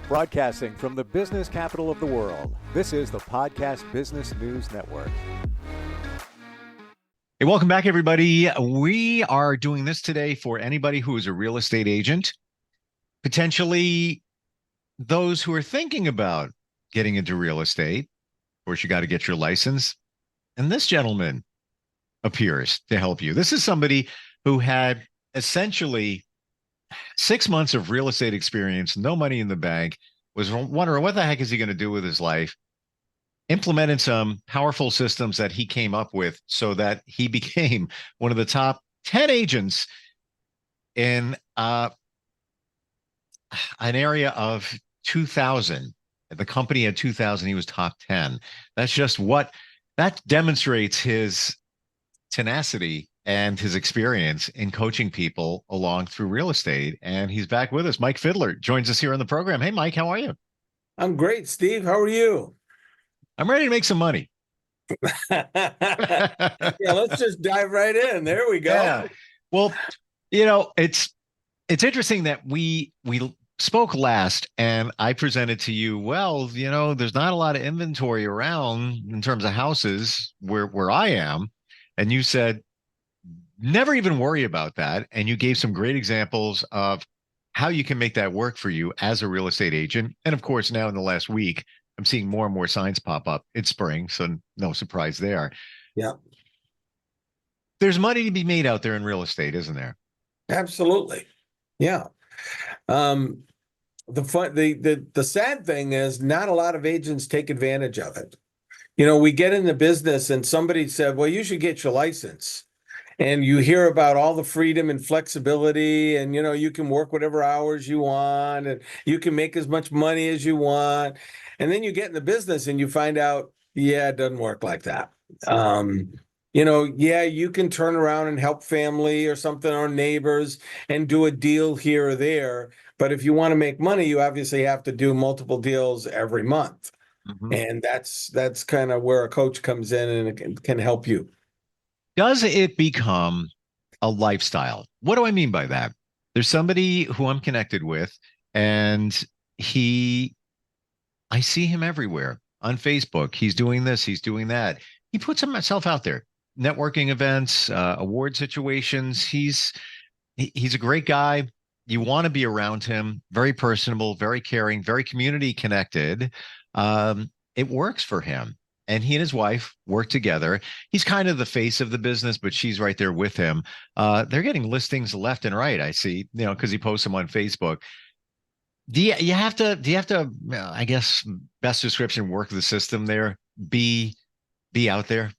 Broadcasting from the business capital of the world, this is the Podcast Business News Network. Hey, welcome back, everybody. We are doing this today for anybody who is a real estate agent, potentially those who are thinking about getting into real estate. Of course, you got to get your license. And this gentleman appears to help you. This is somebody who had essentially 6 months of real estate experience, no money in the bank, was wondering what the heck is he going to do with his life, implemented some powerful systems that he came up with so that he became one of the top 10 agents in an area of 2000. The company had 2000, he was top 10. That's just that demonstrates his tenacity and his experience in coaching people along through real estate. And he's back with us. Mike Fiddler joins us here on the program. Hey, Mike, how are you? I'm great, Steve. How are you? I'm ready to make some money. Yeah, let's just dive right in. There we go. Yeah. Well, it's interesting that we spoke last and I presented to you, well, there's not a lot of inventory around in terms of houses where I am. And you said, never even worry about that. And you gave some great examples of how you can make that work for you as a real estate agent. And of course, now in the last week, I'm seeing more and more signs pop up. It's spring, so no surprise there. Yeah. There's money to be made out there in real estate, isn't there? Absolutely. Yeah. The sad thing is not a lot of agents take advantage of it. We get in the business and somebody said, well, you should get your license. And you hear about all the freedom and flexibility and, you can work whatever hours you want and you can make as much money as you want. And then you get in the business and you find out, yeah, it doesn't work like that. You can turn around and help family or something or neighbors and do a deal here or there. But if you want to make money, you obviously have to do multiple deals every month. Mm-hmm. And that's kind of where a coach comes in and it can help you. Does it become a lifestyle? What do I mean by that? There's somebody who I'm connected with, and I see him everywhere on Facebook. He's doing this, he's doing that. He puts himself out there, networking events, award situations. He's a great guy. You want to be around him. Very personable, very caring, very community connected. It works for him. And he and his wife work together. He's kind of the face of the business, but she's right there with him. They're getting listings left and right. I see, because he posts them on Facebook. Do you have to, I guess, best description, work the system there, be out there?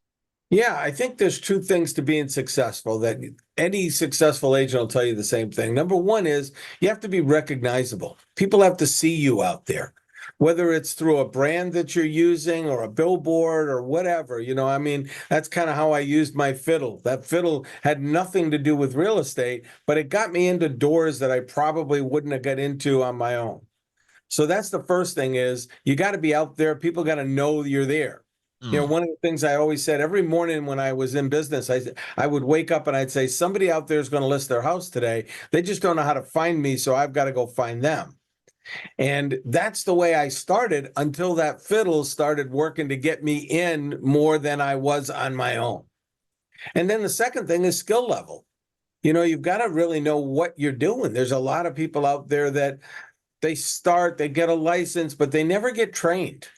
Yeah, I think there's two things to being successful that any successful agent will tell you the same thing. Number one is you have to be recognizable. People have to see you out there. Whether it's through a brand that you're using or a billboard or whatever, that's kind of how I used my fiddle. That fiddle had nothing to do with real estate, but it got me into doors that I probably wouldn't have got into on my own. So that's the first thing is you got to be out there. People got to know you're there. One of the things I always said every morning when I was in business, I would wake up and I'd say, somebody out there is going to list their house today. They just don't know how to find me, so I've got to go find them. And that's the way I started until that fiddle started working to get me in more than I was on my own. And then the second thing is skill level. You've got to really know what you're doing. There's a lot of people out there that they get a license, but they never get trained.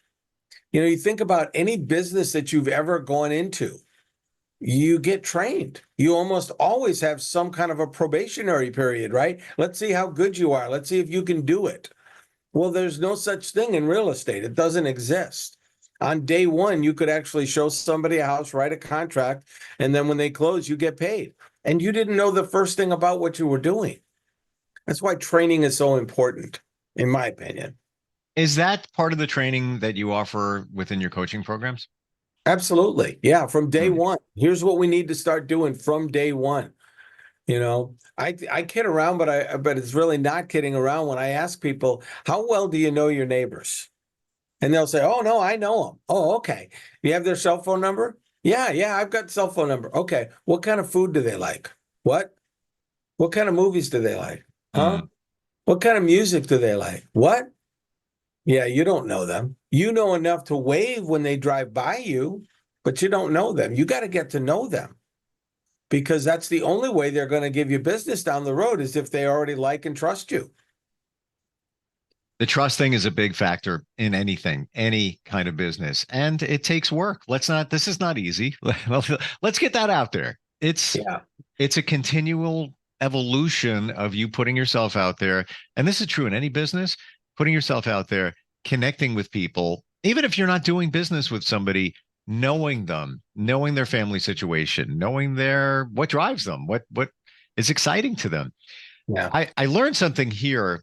You think about any business that you've ever gone into, you get trained. You almost always have some kind of a probationary period, right? Let's see how good you are. Let's see if you can do it. Well, there's no such thing in real estate. It doesn't exist. On day one, you could actually show somebody a house, write a contract, and then when they close, you get paid. And you didn't know the first thing about what you were doing. That's why training is so important, in my opinion. Is that part of the training that you offer within your coaching programs? Absolutely. Yeah, from day one. Here's what we need to start doing from day one. I kid around, but it's really not kidding around when I ask people, how well do you know your neighbors? And they'll say, oh, no, I know them. Oh, okay. You have their cell phone number? Yeah, I've got cell phone number. Okay. What kind of food do they like? What kind of movies do they like? Huh? What kind of music do they like? What? Yeah, you don't know them. You know enough to wave when they drive by you, but you don't know them. You got to get to know them because that's the only way they're going to give you business down the road is if they already like and trust you. The trust thing is a big factor in anything, any kind of business, and it takes work. This is not easy. Let's get that out there. Yeah. It's a continual evolution of you putting yourself out there. And this is true in any business, putting yourself out there, connecting with people, even if you're not doing business with somebody, knowing them, knowing their family situation, knowing what drives them, what is exciting to them. Yeah. I learned something here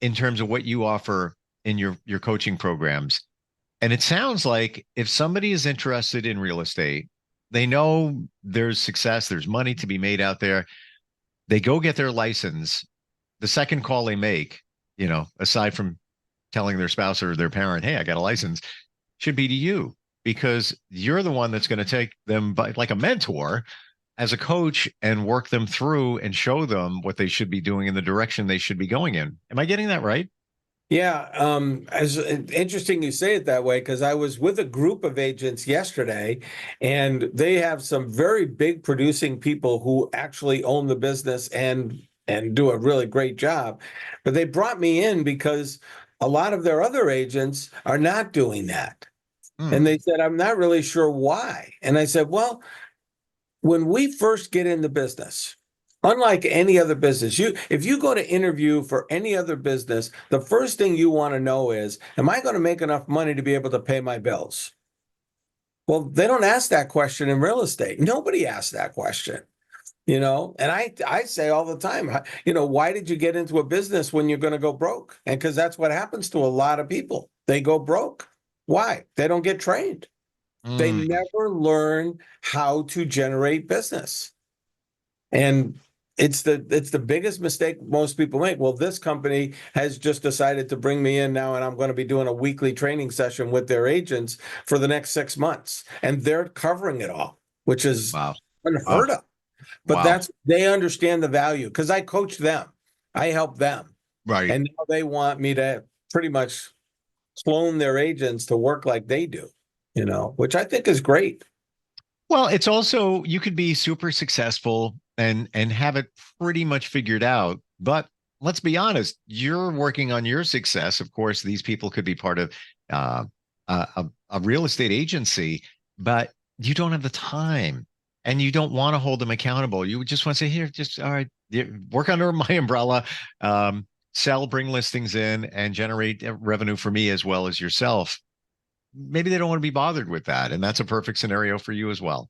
in terms of what you offer in your coaching programs. And it sounds like if somebody is interested in real estate, they know there's success, there's money to be made out there. They go get their license. The second call they make, aside from telling their spouse or their parent, hey, I got a license, should be to you, because you're the one that's going to take them by, like a mentor, as a coach, and work them through and show them what they should be doing in the direction they should be going in. Am I getting that right? Yeah, as interesting you say it that way, because I was with a group of agents yesterday, and they have some very big producing people who actually own the business and do a really great job. But they brought me in because a lot of their other agents are not doing that. And they said, I'm not really sure why. And I said, well, when we first get in the business, unlike any other business, if you go to interview for any other business, the first thing you want to know is, am I going to make enough money to be able to pay my bills? Well, they don't ask that question in real estate. Nobody asks that question, and I say all the time, why did you get into a business when you're going to go broke? And because that's what happens to a lot of people. They go broke. Why? They don't get trained. They never learn how to generate business. And it's the biggest mistake most people make. Well, this company has just decided to bring me in now, and I'm going to be doing a weekly training session with their agents for the next 6 months. And they're covering it all, which is unheard of. But they understand the value because I coach them. I help them. Right. And now they want me to pretty much clone their agents to work like they do, which I think is great. Well, it's also, you could be super successful and have it pretty much figured out. But let's be honest, you're working on your success. Of course, these people could be part of a real estate agency, but you don't have the time and you don't want to hold them accountable. You just want to say, here, just all right, work under my umbrella, sell, bring listings in, and generate revenue for me as well as yourself. Maybe they don't want to be bothered with that. And that's a perfect scenario for you as well.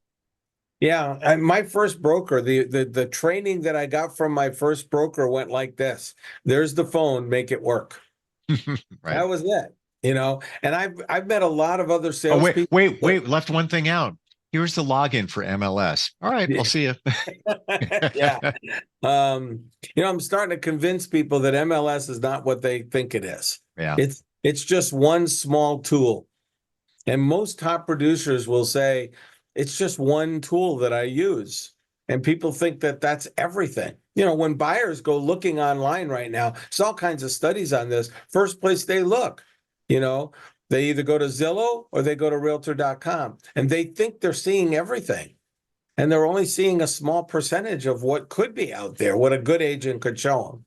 Yeah. My first broker, the training that I got from my first broker went like this. There's the phone, make it work. Right. That was it, and I've met a lot of other Oh, salespeople. wait, left one thing out. Here's the login for MLS. All right, I'll see you. Yeah. I'm starting to convince people that MLS is not what they think it is. Yeah. It's just one small tool. And most top producers will say, it's just one tool that I use. And people think that that's everything. When buyers go looking online right now, there's all kinds of studies on this. First place they look, they either go to Zillow or they go to realtor.com, and they think they're seeing everything. And they're only seeing a small percentage of what could be out there, what a good agent could show them.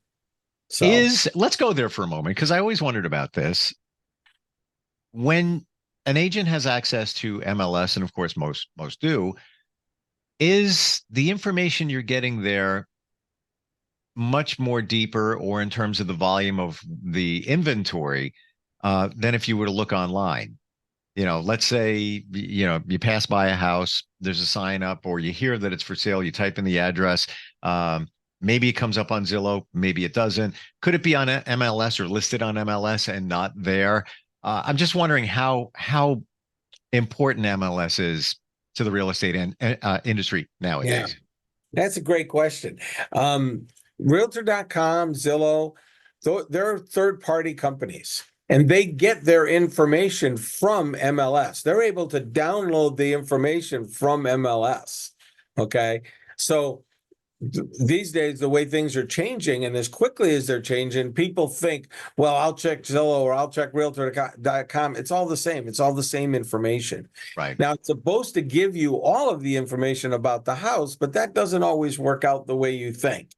So Let's go there for a moment, because I always wondered about this. When an agent has access to MLS, and of course most do, is the information you're getting there much more deeper, or in terms of the volume of the inventory, than if you were to look online? Let's say, you pass by a house, there's a sign up, or you hear that it's for sale, you type in the address. Maybe it comes up on Zillow, maybe it doesn't. Could it be on MLS or listed on MLS and not there? I'm just wondering how important MLS is to the real estate industry nowadays. Yeah, that's a great question. Realtor.com, Zillow, they're third-party companies, and they get their information from MLS. They're able to download the information from MLS. Okay, so these days, the way things are changing and as quickly as they're changing, people think, well, I'll check Zillow or I'll check Realtor.com. It's all the same. It's all the same information. Right. Now, it's supposed to give you all of the information about the house, but that doesn't always work out the way you think.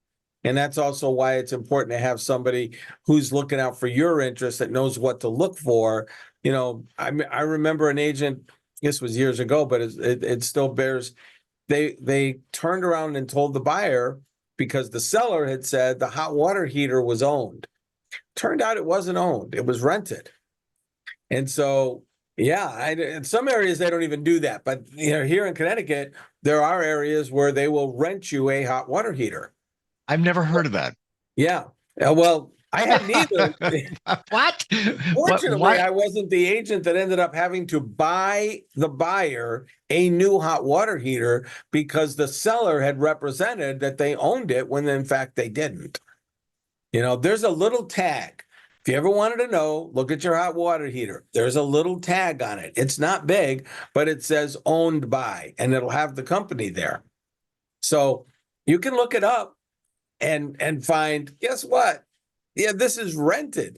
And that's also why it's important to have somebody who's looking out for your interest, that knows what to look for. You know, I remember an agent, this was years ago, but it still bears. They turned around and told the buyer, because the seller had said the hot water heater was owned. Turned out it wasn't owned, it was rented. And so, yeah, in some areas they don't even do that. But here in Connecticut, there are areas where they will rent you a hot water heater. I've never heard of that. Yeah. Well, I hadn't either. What? Fortunately, What? I wasn't the agent that ended up having to buy the buyer a new hot water heater, because the seller had represented that they owned it when in fact they didn't. There's a little tag. If you ever wanted to know, look at your hot water heater. There's a little tag on it. It's not big, but it says owned by, and it'll have the company there. So you can look it up and find, guess what? Yeah, this is rented,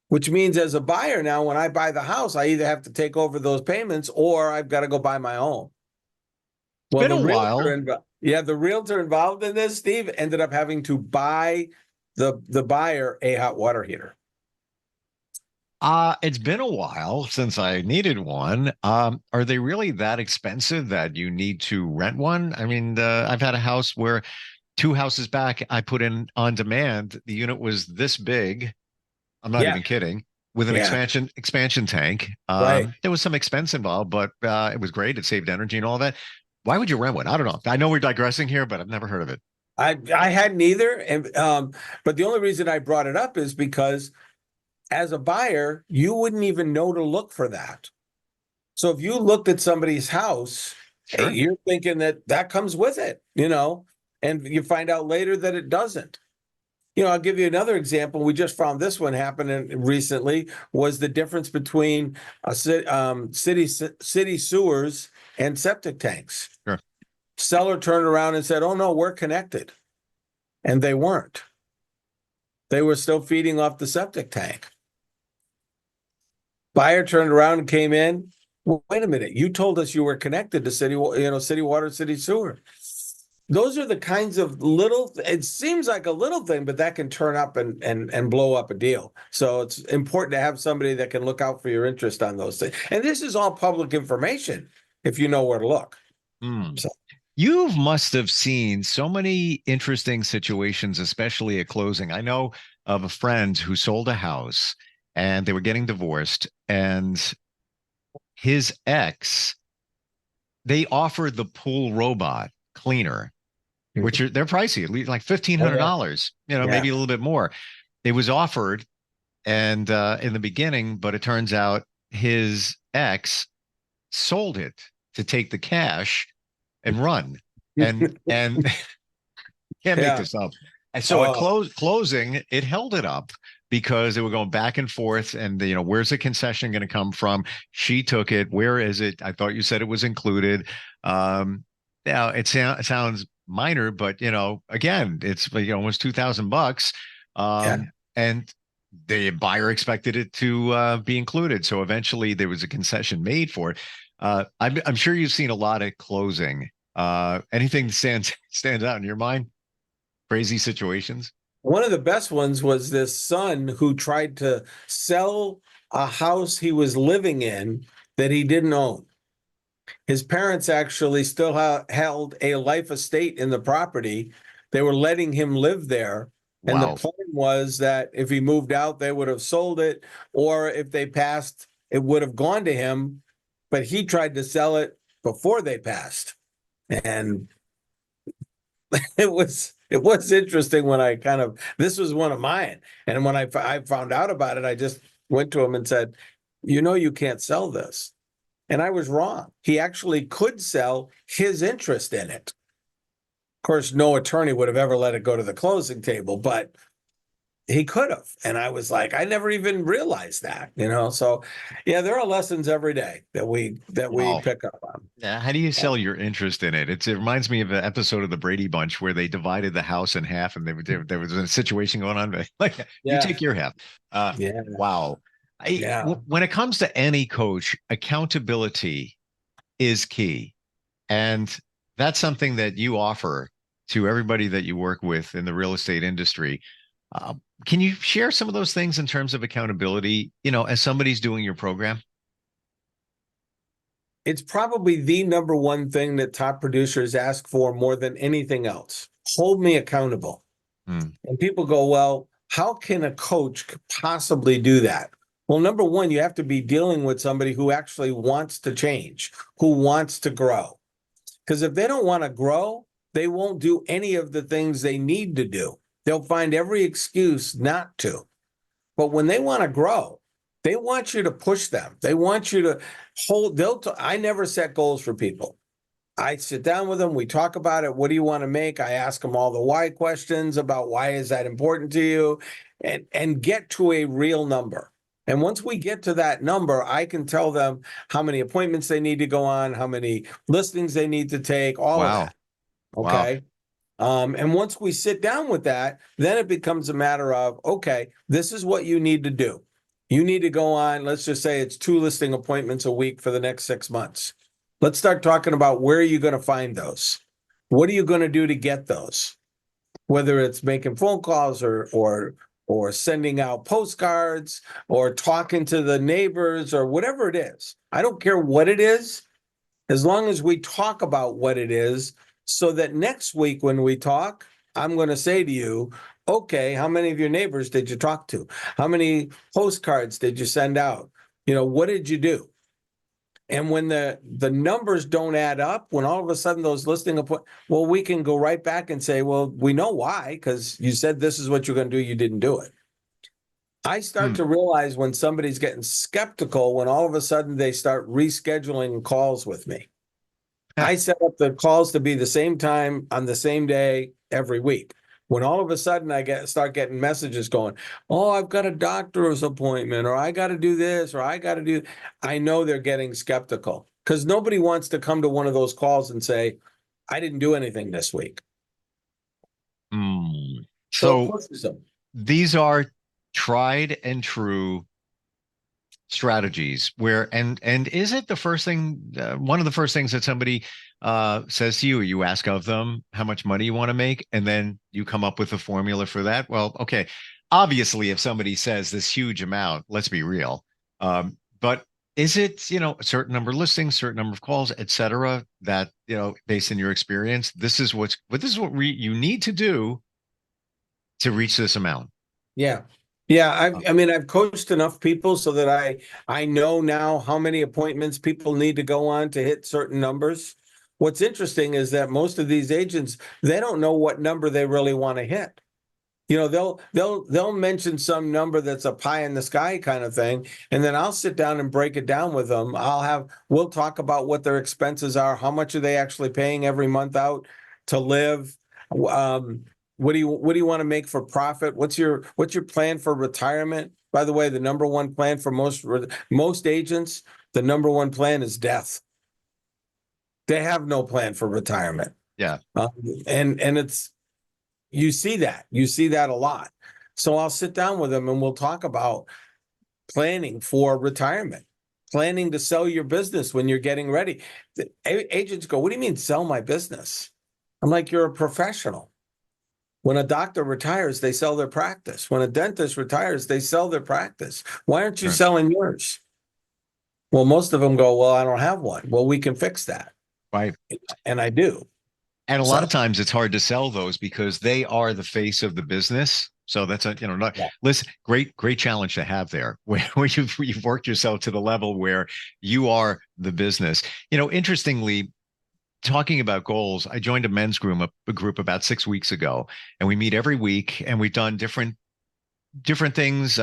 which means as a buyer now, when I buy the house, I either have to take over those payments or I've got to go buy my own. Well, Been a while. The realtor involved in this, Steve, ended up having to buy the buyer a hot water heater. It's been a while since I needed one. Are they really that expensive that you need to rent one? I mean, I've had a house where 2 houses back, I put in on demand. The unit was this big. I'm not even kidding. With an expansion tank. Right. There was some expense involved, but it was great. It saved energy and all that. Why would you rent one? I don't know. I know we're digressing here, but I've never heard of it. I hadn't either. And but the only reason I brought it up is because as a buyer, you wouldn't even know to look for that. So if you looked at somebody's house, Sure. you're thinking that comes with it, and you find out later that it doesn't. I'll give you another example. We just found this one happening recently, was the difference between city sewers and septic tanks. Sure. Seller turned around and said, oh, no, we're connected. And they weren't. They were still feeding off the septic tank. Buyer turned around and came in. Well, wait a minute. You told us you were connected to city water, city sewer. Those are the kinds of it seems like a little thing, but that can turn up and blow up a deal. So it's important to have somebody that can look out for your interest on those things. And this is all public information if you know where to look. So. You must have seen so many interesting situations, especially at closing. I know of a friend who sold a house and they were getting divorced, and his ex, they offered the pool robot cleaner, which they're pricey, at least like $1,500, maybe a little bit more. It was offered and in the beginning, but it turns out his ex sold it to take the cash and run. And can't make this up. And so at closing, it held it up because they were going back and forth. And where's the concession going to come from? She took it. Where is it? I thought you said it was included. Now it sounds minor, but again, it's almost $2,000. And the buyer expected it to be included. So eventually there was a concession made for it. I'm sure you've seen a lot at closing. Anything stands out in your mind? Crazy situations? One of the best ones was this son who tried to sell a house he was living in that he didn't own. His parents actually still held a life estate in the property. They were letting him live there. And the plan was that if he moved out, they would have sold it, or if they passed, it would have gone to him. But he tried to sell it before they passed. And it was interesting when this was one of mine. And when I found out about it, I just went to him and said, you can't sell this. And I was wrong. He actually could sell his interest in it. Of course, no attorney would have ever let it go to the closing table, but he could have. And I was like, I never even realized that, So yeah, there are lessons every day that we Wow. pick up on. How do you sell your interest in it? It reminds me of an episode of the Brady Bunch where they divided the house in half, and there was a situation going on. Like, you Yeah. take your half. Yeah. Wow. Yeah. When it comes to any coach, accountability is key, and that's something that you offer to everybody that you work with in the real estate industry. Uh, can you share some of those things in terms of accountability? As somebody's doing your program. It's probably the number one thing that top producers ask for more than anything else. Hold me accountable. Hmm. And people go, well, how can a coach possibly do that? Well, number one, you have to be dealing with somebody who actually wants to change, who wants to grow. Because if they don't want to grow, they won't do any of the things they need to do. They'll find every excuse not to. But when they want to grow, they want you to push them. They want you to hold. I never set goals for people. I sit down with them. We talk about it. What do you want to make? I ask them all the why questions about why is that important to you, and get to a real number. And once we get to that number, I can tell them how many appointments they need to go on, how many listings they need to take, all of Wow. that. Wow. Okay. And once we sit down with that, then it becomes a matter of, okay, this is what you need to do. You need to go on, let's just say it's 2 listing appointments a week for the next 6 months. Let's start talking about where are you going to find those? What are you going to do to get those? Whether it's making phone calls or sending out postcards or talking to the neighbors or whatever it is. I don't care what it is, as long as we talk about what it is, so that next week when we talk, I'm going to say to you, okay, how many of your neighbors did you talk to? How many postcards did you send out? What did you do? And when the numbers don't add up, when all of a sudden those well, we can go right back and say, well, we know why, because you said this is what you're going to do, you didn't do it. I start to realize when somebody's getting skeptical when all of a sudden they start rescheduling calls with me. I set up the calls to be the same time on the same day every week. When all of a sudden I start getting messages going, oh, I've got a doctor's appointment, or I got to do this, or I got to do, I know they're getting skeptical because nobody wants to come to one of those calls and say, I didn't do anything this week. So it So pushes them. these are tried and true strategies where and is it the first thing one of the first things that somebody says to you, you ask of them how much money you want to make, and then you come up with a formula for that? Well, okay, obviously if somebody says this huge amount, let's be real, but is it a certain number of listings, certain number of calls, etc., that based on your experience, this is what you need to do to reach this amount? Yeah. Yeah, I mean, I've coached enough people so that I know now how many appointments people need to go on to hit certain numbers. What's interesting is that most of these agents, they don't know what number they really want to hit. They'll mention some number that's a pie in the sky kind of thing, and then I'll sit down and break it down with them. We'll talk about what their expenses are, how much are they actually paying every month out to live. What do you want to make for profit? What's your plan for retirement? By the way, the number one plan for most agents, the number one plan is death. They have no plan for retirement. Yeah. And it's you see that a lot. So I'll sit down with them and we'll talk about planning for retirement, planning to sell your business when you're getting ready. The agents go, what do you mean sell my business? I'm like, you're a professional. When a doctor retires, they sell their practice. When a dentist retires, they sell their practice. Why aren't you Sure. selling yours? Well, most of them go, well, I don't have one. Well, we can fix that. Right. And I do. And a lot of times it's hard to sell those because they are the face of the business. So that's listen, great challenge to have there where you've worked yourself to the level where you are the business. Interestingly, talking about goals, I joined a men's group about 6 weeks ago, and we meet every week, and we've done different things,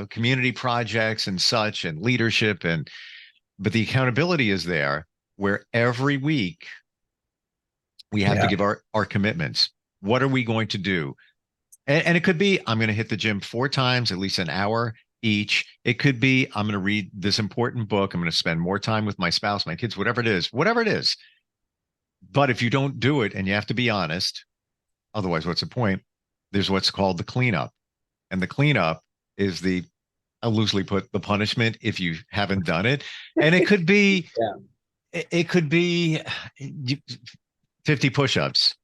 community projects and such, and leadership, but the accountability is there where every week we have to give our commitments. What are we going to do? And it could be, I'm going to hit the gym 4 times, at least an hour each. It could be, I'm going to read this important book. I'm going to spend more time with my spouse, my kids, whatever it is, whatever it is. But if you don't do it, and you have to be honest, otherwise, what's the point? There's what's called the cleanup. And the cleanup is I loosely put, the punishment if you haven't done it. And it could be, it could be 50 push-ups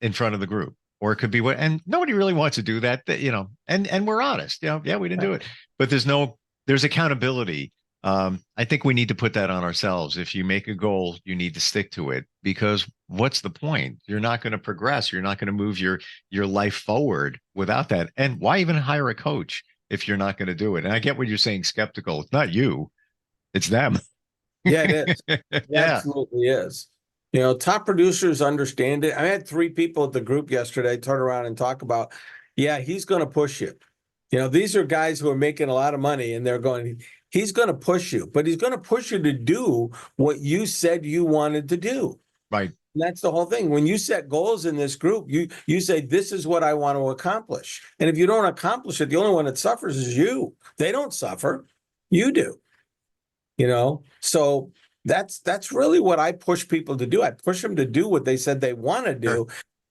in front of the group, or it could be what, and nobody really wants to do that, and we're honest, yeah, we didn't do it, but there's accountability. I think we need to put that on ourselves. If you make a goal, you need to stick to it, because what's the point? You're not going to progress. You're not going to move your life forward without that. And why even hire a coach if you're not going to do it? And I get what you're saying, skeptical. It's not you, it's them. Yeah, it is. It absolutely is. Top producers understand it. I had 3 people at the group yesterday turn around and talk about, he's going to push you. These are guys who are making a lot of money, and they're going, he's going to push you, but he's going to push you to do what you said you wanted to do. Right. And that's the whole thing. When you set goals in this group, you say, this is what I want to accomplish. And if you don't accomplish it, the only one that suffers is you. They don't suffer. You do. So that's really what I push people to do. I push them to do what they said they want to do,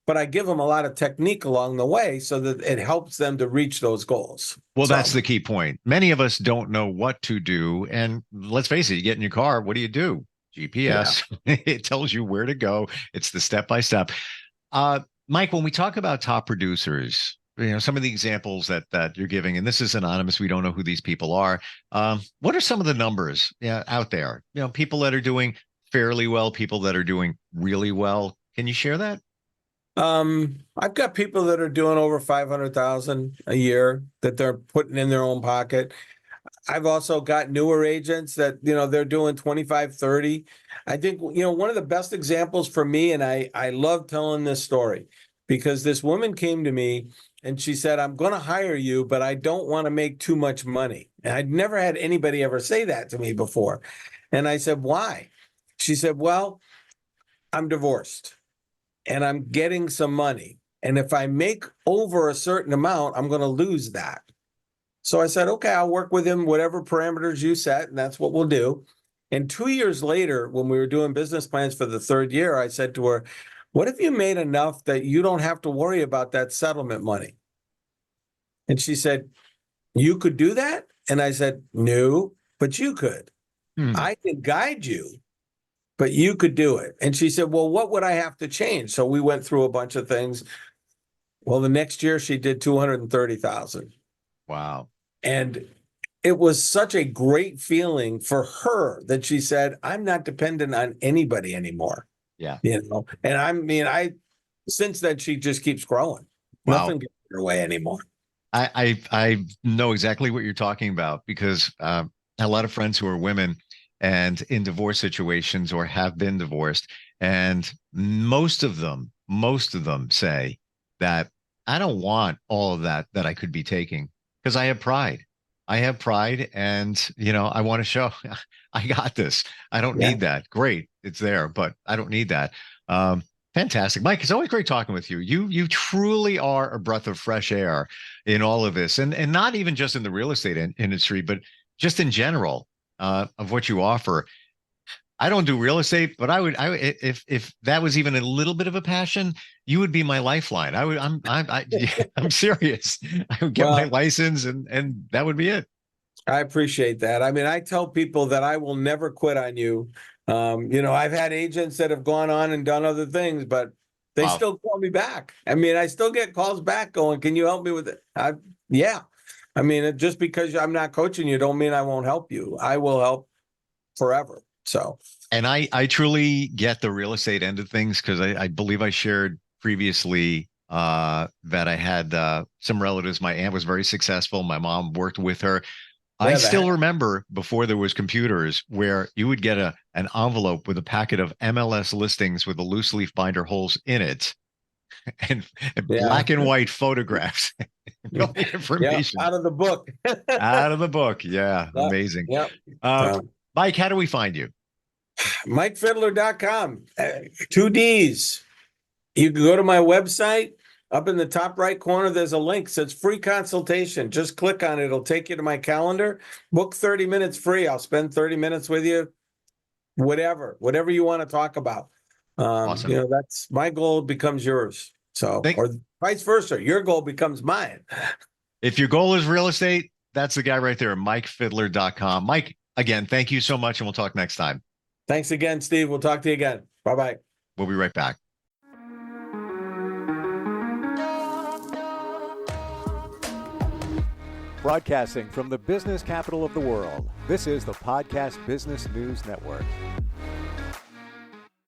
but I give them a lot of technique along the way so that it helps them to reach those goals. Well, that's the key point. Many of us don't know what to do. And let's face it, you get in your car, what do? GPS. Yeah. It tells you where to go. It's the step-by-step. Mike, when we talk about top producers, some of the examples that you're giving, and this is anonymous, we don't know who these people are. What are some of the numbers out there? People that are doing fairly well, people that are doing really well. Can you share that? I've got people that are doing over 500,000 a year that they're putting in their own pocket. I've also got newer agents that, they're doing 25, 30. I think, one of the best examples for me, and I love telling this story, because this woman came to me and she said, I'm going to hire you, but I don't want to make too much money. And I'd never had anybody ever say that to me before. And I said, why? She said, well, I'm divorced and I'm getting some money. And if I make over a certain amount, I'm going to lose that. So I said, okay, I'll work with him, whatever parameters you set, and that's what we'll do. And 2 years later, when we were doing business plans for the 3rd year, I said to her, what if you made enough that you don't have to worry about that settlement money? And she said, you could do that? And I said, no, but you could. I can guide you, but you could do it. And she said, well, what would I have to change? So we went through a bunch of things. Well, the next year she did 230,000. Wow. And it was such a great feeling for her that she said, I'm not dependent on anybody anymore. Yeah. And since then, she just keeps growing. Wow. Nothing gets in her way anymore. I know exactly what you're talking about, because a lot of friends who are women and in divorce situations or have been divorced, and most of them say that I don't want all of that I could be taking, because I have pride. And, I want to show I got this. I don't need that. Great. It's there, but I don't need that. Fantastic. Mike, it's always great talking with you. You truly are a breath of fresh air in all of this, and not even just in the real estate industry, but just in general, of what you offer. I don't do real estate, but if that was even a little bit of a passion, you would be my lifeline. I'm serious. I would get my license and that would be it. I appreciate that. I mean, I tell people that I will never quit on you. I've had agents that have gone on and done other things, but they still call me back. I mean, I still get calls back going, can you help me with it? Yeah. I mean, just because I'm not coaching you don't mean I won't help you. I will help forever. So, and I truly get the real estate end of things, because I believe I shared previously that I had some relatives. My aunt was very successful. My mom worked with her. I still remember before there was computers, where you would get an envelope with a packet of MLS listings with the loose leaf binder holes in it, and black and white photographs. All the information out of the book. Out of the book. Yeah. Amazing. Mike, how do we find you? MikeFiddler.com. 2 Ds. You can go to my website, Up in the top right corner, there's a link that says free consultation. Just click on it. It'll take you to my calendar. Book 30 minutes free. I'll spend 30 minutes with you. Whatever you want to talk about. Awesome. That's my goal becomes yours. So, Thank- or vice versa, your goal becomes mine. If your goal is real estate, that's the guy right there, MikeFiddler.com. Mike, again, thank you so much, and we'll talk next time. Thanks again, Steve. We'll talk to you again. Bye-bye. We'll be right back. Broadcasting from the business capital of the world, this is the Podcast Business News Network.